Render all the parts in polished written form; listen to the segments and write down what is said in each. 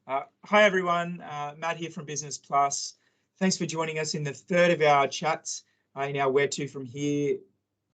Hi everyone, Matt here from Business Plus. Thanks for joining us in the third of our chats in our Where to From Here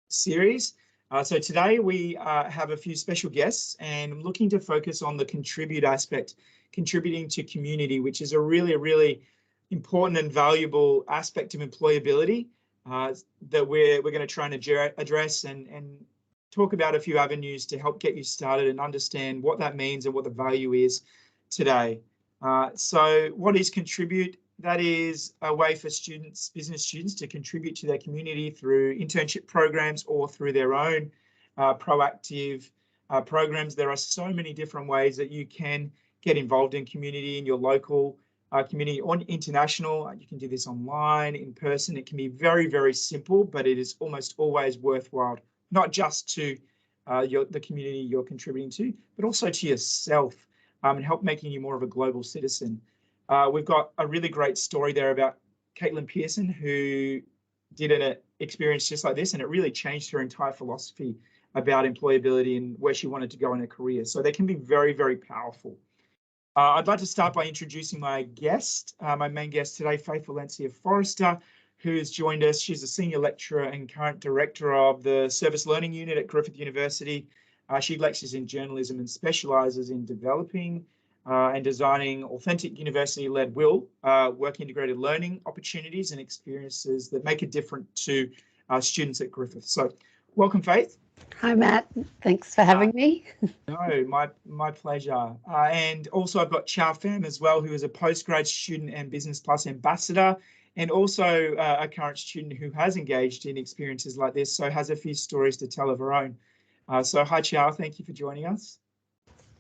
series. So today we have a few special guests and I'm looking to focus on the contribute aspect, contributing to community, which is a really important and valuable aspect of employability that we're going to try and address and talk about a few avenues to help get you started and understand what that means and what the value is today. So what is contribute? That is a way for students, business students, to contribute to their community through internship programs or through their own proactive programs. There are so many different ways that you can get involved in community, in your local community or international. You can do this online, in person. It can be very simple, but it is almost always worthwhile, not just to the community you're contributing to, but also to yourself and help making you more of a global citizen. We've got a really great story there about Caitlin Pearson, who did an experience just like this, and it really changed her entire philosophy about employability and where she wanted to go in her career. So they can be very powerful. I'd like to start by introducing my guest, my main guest today, Faith Valencia Forrester, who has joined us. She's a senior lecturer and current director of the Service Learning Unit at Griffith University. She lectures in journalism and specialises in developing and designing authentic university-led work integrated learning opportunities and experiences that make a difference to students at Griffith. So welcome, Faith. Hi, Matt. Thanks for having me. No, my pleasure. And also I've got Chow Pham as well, who is a postgrad student and Business Plus ambassador, and also a current student who has engaged in experiences like this, so has a few stories to tell of her own. So hi, Chow, thank you for joining us.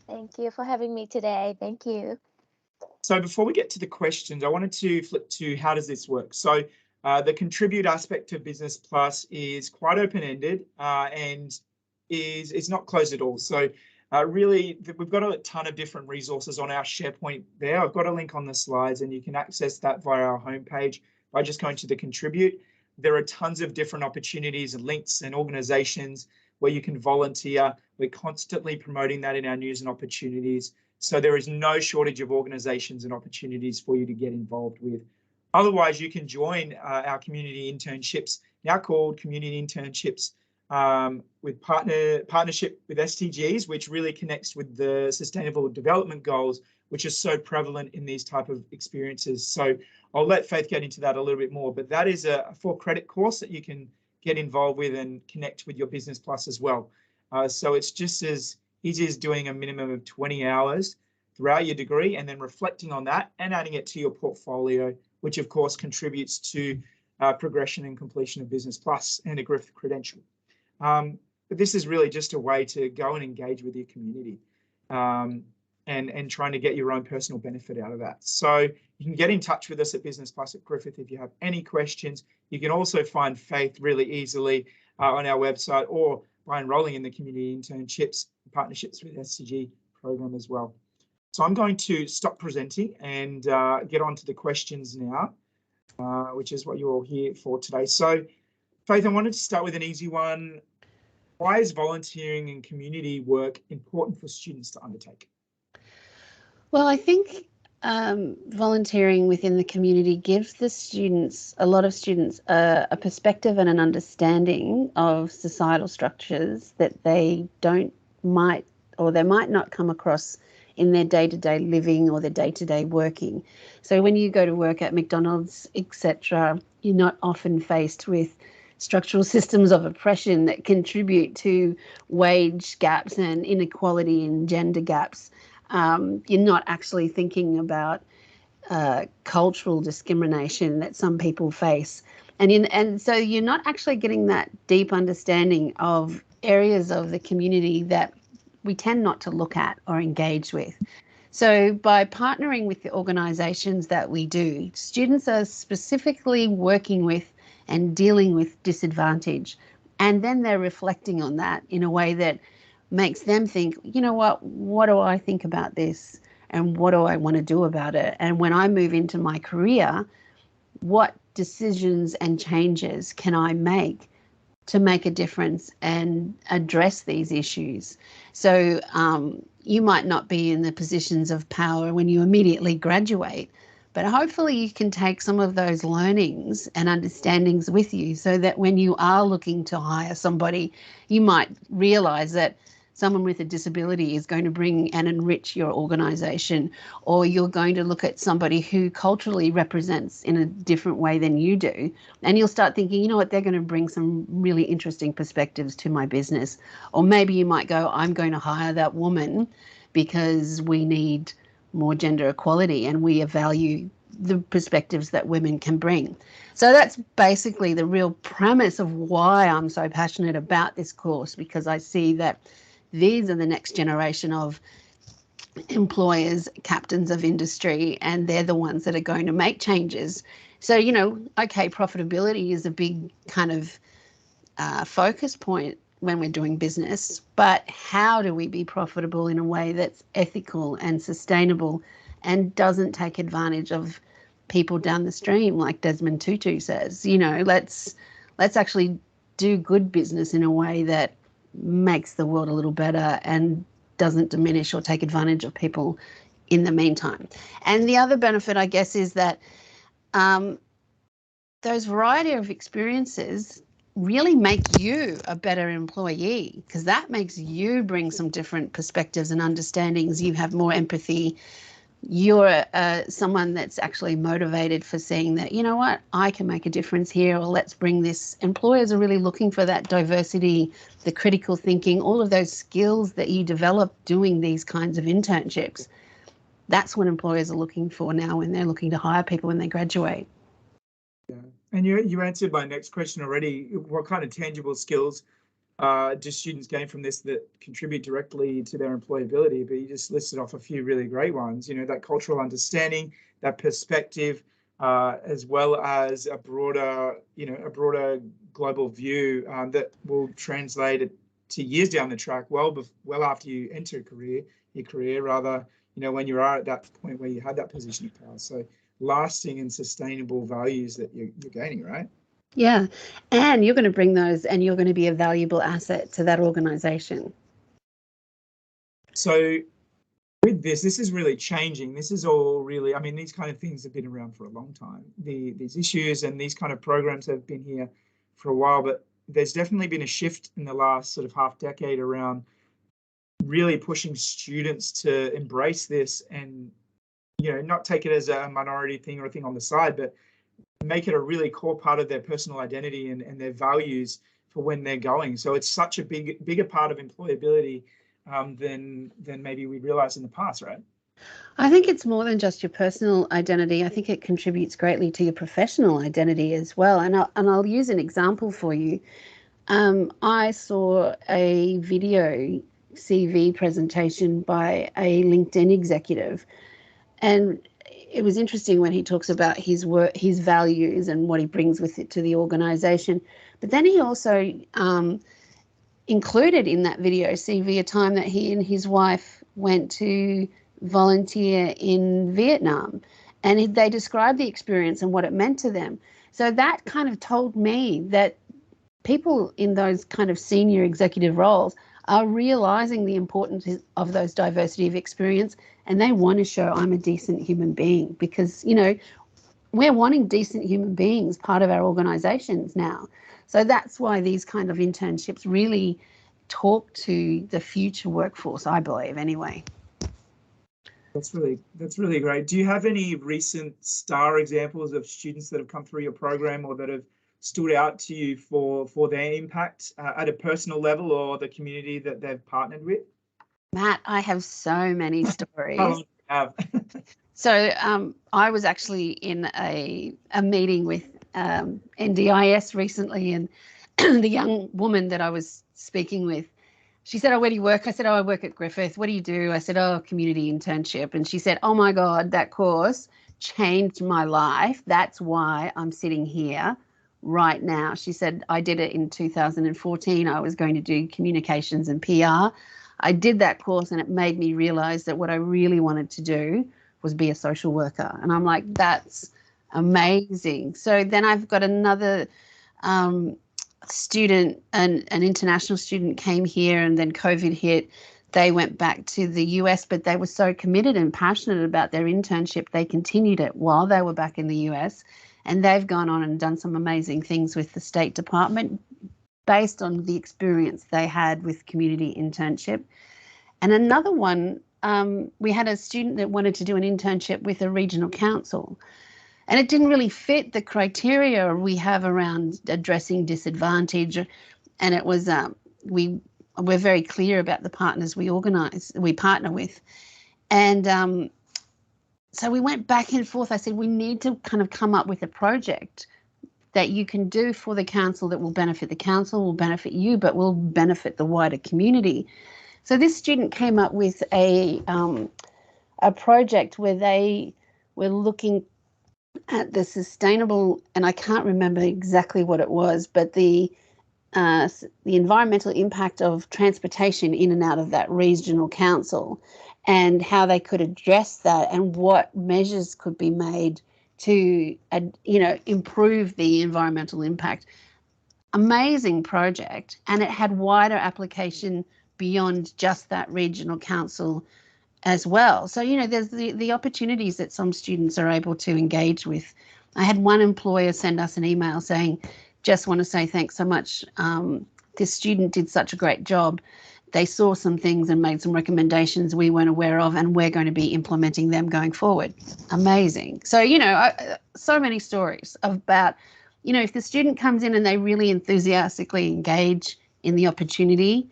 Thank you for having me today. Thank you. So before we get to the questions, I wanted to flip to how does this work? So the contribute aspect of Business Plus is quite open-ended and is not closed at all. So really, we've got a ton of different resources on our SharePoint there. I've got a link on the slides and you can access that via our homepage by just going to the contribute. There are tons of different opportunities and links and organizations where you can volunteer. We're constantly promoting that in our news and opportunities. So there is no shortage of organizations and opportunities for you to get involved with. Otherwise, you can join our community internships, now called community internships, with partnership with SDGs, which really connects with the Sustainable Development Goals, which is so prevalent in these type of experiences. So I'll let Faith get into that a little bit more, but that is a 4-credit course that you can get involved with and connect with your Business Plus as well. So it's just as easy as doing a minimum of 20 hours throughout your degree and then reflecting on that and adding it to your portfolio, which of course contributes to progression and completion of Business Plus and a Griffith credential. But this is really just a way to go and engage with your community and trying to get your own personal benefit out of that. So you can get in touch with us at Business Plus at Griffith if you have any questions. You can also find Faith really easily on our website or by enrolling in the community internships and partnerships with SDG program as well. So I'm going to stop presenting and get on to the questions now, which is what you're all here for today. So Faith, I wanted to start with an easy one. Why is volunteering and community work important for students to undertake? Well, I think volunteering within the community gives the students, a lot of students, a perspective and an understanding of societal structures that they might not come across in their day-to-day living or their day-to-day working. So when you go to work at McDonald's, etc., you're not often faced with structural systems of oppression that contribute to wage gaps and inequality and gender gaps. You're not actually thinking about cultural discrimination that some people face. And so you're not actually getting that deep understanding of areas of the community that we tend not to look at or engage with. So by partnering with the organisations that we do, students are specifically working with and dealing with disadvantage. And then they're reflecting on that in a way that makes them think, you know what do I think about this? And what do I want to do about it? And when I move into my career, what decisions and changes can I make to make a difference and address these issues. So you might not be in the positions of power when you immediately graduate, but hopefully you can take some of those learnings and understandings with you so that when you are looking to hire somebody, you might realise that someone with a disability is going to bring and enrich your organisation, or you're going to look at somebody who culturally represents in a different way than you do, and you'll start thinking, you know what, they're going to bring some really interesting perspectives to my business. Or maybe you might go, I'm going to hire that woman because we need more gender equality and we value the perspectives that women can bring. So that's basically the real premise of why I'm so passionate about this course, because I see that these are the next generation of employers, captains of industry, and they're the ones that are going to make changes. So, you know, okay, profitability is a big kind of focus point when we're doing business, but how do we be profitable in a way that's ethical and sustainable and doesn't take advantage of people down the stream, like Desmond Tutu says? You know, let's actually do good business in a way that makes the world a little better and doesn't diminish or take advantage of people in the meantime. And the other benefit, I guess, is that those variety of experiences really make you a better employee, because that makes you bring some different perspectives and understandings. You have more empathy. You're someone that's actually motivated for seeing that, you know what, I can make a difference here, or let's bring this. Employers are really looking for that diversity, the critical thinking, all of those skills that you develop doing these kinds of internships. That's what employers are looking for now when they're looking to hire people when they graduate. Yeah, and you answered my next question already. What kind of tangible skills do students gain from this that contribute directly to their employability? But you just listed off a few really great ones. You know, that cultural understanding, that perspective, as well as a broader global view that will translate it to years down the track, well after you enter your career, rather, you know, when you are at that point where you had that position of power. So lasting and sustainable values that you're gaining, right? Yeah, and you're going to bring those and you're going to be a valuable asset to that organization. So with this is really changing. This is all really, I mean, these kind of things have been around for a long time. These issues and these kind of programs have been here for a while, but there's definitely been a shift in the last sort of half decade around really pushing students to embrace this and, you know, not take it as a minority thing or a thing on the side, but make it a really core part of their personal identity and their values for when they're going. So it's such a bigger part of employability than maybe we realized in the past, right? I think it's more than just your personal identity. I think it contributes greatly to your professional identity as well. And I'll use an example for you. I saw a video CV presentation by a LinkedIn executive, and it was interesting when he talks about his work, his values, and what he brings with it to the organization. But then he also included in that video CV a time that he and his wife went to volunteer in Vietnam, and they described the experience and what it meant to them. So that kind of told me that people in those kind of senior executive roles are realizing the importance of those diversity of experience, and they want to show I'm a decent human being, because, you know, we're wanting decent human beings part of our organizations now. So that's why these kind of internships really talk to the future workforce, I believe, anyway. That's really great. Do you have any recent star examples of students that have come through your program or that have stood out to you for their impact at a personal level or the community that they've partnered with? Matt, I have so many stories. How long do you have? So I was actually in a meeting with NDIS recently, and the young woman that I was speaking with, she said, oh, where do you work? I said, oh, I work at Griffith. What do you do? I said, oh, community internship. And she said, oh my God, that course changed my life. That's why I'm sitting here right now. She said, I did it in 2014. I was going to do communications and PR. I did that course and it made me realize that what I really wanted to do was be a social worker. And I'm like, that's amazing. So then I've got another student, an international student came here and then COVID hit. They went back to the US, but they were so committed and passionate about their internship, they continued it while they were back in the US. And they've gone on and done some amazing things with the State Department based on the experience they had with community internship. And another one, we had a student that wanted to do an internship with a regional council. And it didn't really fit the criteria we have around addressing disadvantage. And it was, we're very clear about the partners we partner with. And so we went back and forth. I said, we need to kind of come up with a project that you can do for the council that will benefit the council, will benefit you, but will benefit the wider community. So this student came up with a project where they were looking at the sustainable, and I can't remember exactly what it was, but the environmental impact of transportation in and out of that regional council, and how they could address that, and what measures could be made to, improve the environmental impact. Amazing project, and it had wider application beyond just that regional council as well. So, there's the opportunities that some students are able to engage with. I had one employer send us an email saying, just want to say thanks so much. This student did such a great job. They saw some things and made some recommendations we weren't aware of, and we're going to be implementing them going forward. Amazing. So, so many stories about, if the student comes in and they really enthusiastically engage in the opportunity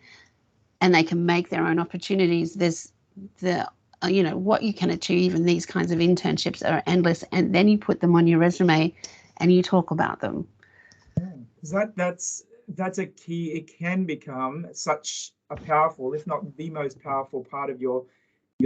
and they can make their own opportunities, there's what you can achieve in these kinds of internships are endless. And then you put them on your resume and you talk about them. That's a key. It can become such a powerful, if not the most powerful part of your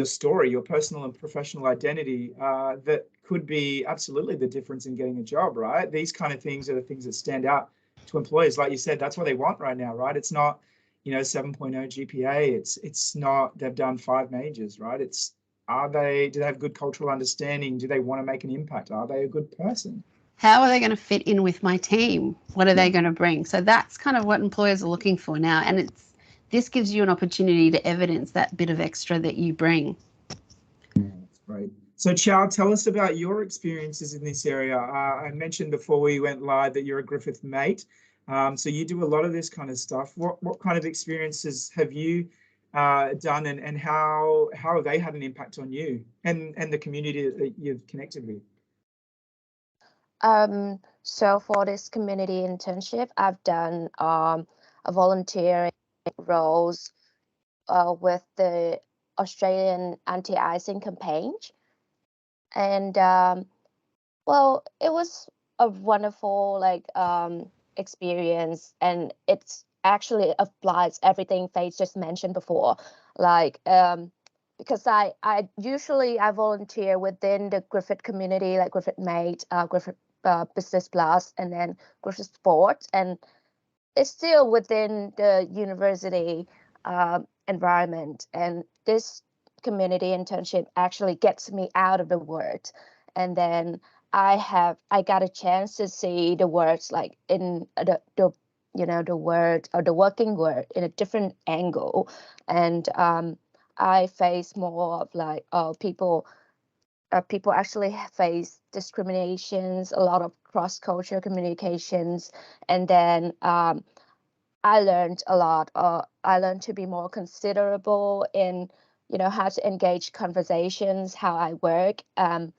story, your personal and professional identity, that could be absolutely the difference in getting a job, right? These kind of things are the things that stand out to employers. Like you said, that's what they want right now, right? It's not, 7.0 GPA. It's not, they've done 5 majors, right? It's, do they have good cultural understanding? Do they want to make an impact? Are they a good person? How are they going to fit in with my team? What are they going to bring? So that's kind of what employers are looking for now. And this gives you an opportunity to evidence that bit of extra that you bring. That's great. So Chow, tell us about your experiences in this area. I mentioned before we went live that you're a Griffith mate. So you do a lot of this kind of stuff. What kind of experiences have you done, and how have they had an impact on you and the community that you've connected with? So for this community internship, I've done a volunteering roles with the Australian anti-icing campaign. And well, it was a wonderful experience, and it's actually applies everything Faith just mentioned before. Because I usually volunteer within the Griffith community, like Griffith Mate, Griffith Business Plus, and then Griffith Sports, and it's still within the university environment. And this community internship actually gets me out of the world, and then I got a chance to see the words like in the word or the working world in a different angle, and I face more of people actually face discriminations, a lot of cross-cultural communications, and then I learned a lot. I learned to be more considerable in, how to engage conversations, how I work, and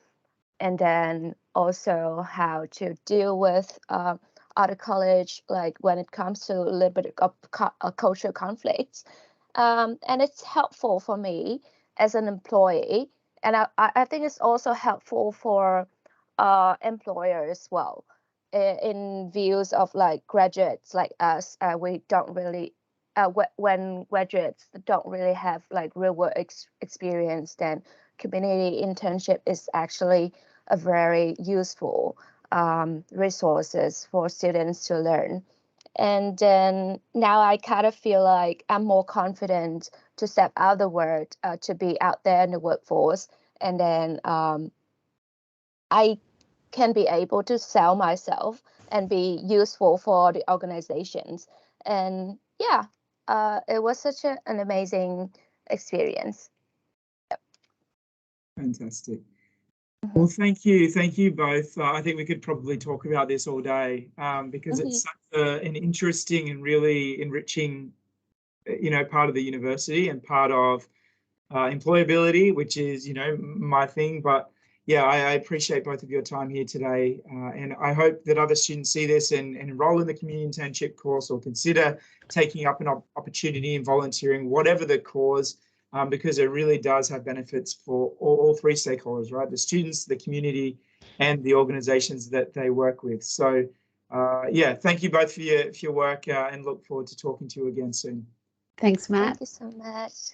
then also how to deal with other college, like when it comes to a little bit of cultural conflicts. And it's helpful for me as an employee. And I think it's also helpful for employers as well, in views of like graduates like us. We don't really, when graduates don't really have like real work experience, then community internship is actually a very useful resources for students to learn. And then now I kind of feel like I'm more confident to step out of the world, to be out there in the workforce. And then I can be able to sell myself and be useful for the organizations. And yeah, it was such an amazing experience. Fantastic. Well, thank you both. I think we could probably talk about this all day because it's such an interesting and really enriching, part of the university and part of employability, which is, my thing. But yeah, I appreciate both of your time here today, and I hope that other students see this and enroll in the community internship course or consider taking up an opportunity in volunteering, whatever the cause. Because it really does have benefits for all three stakeholders, right? The students, the community, and the organizations that they work with. So, yeah, thank you both for your work and look forward to talking to you again soon. Thanks, Matt. Thank you so much.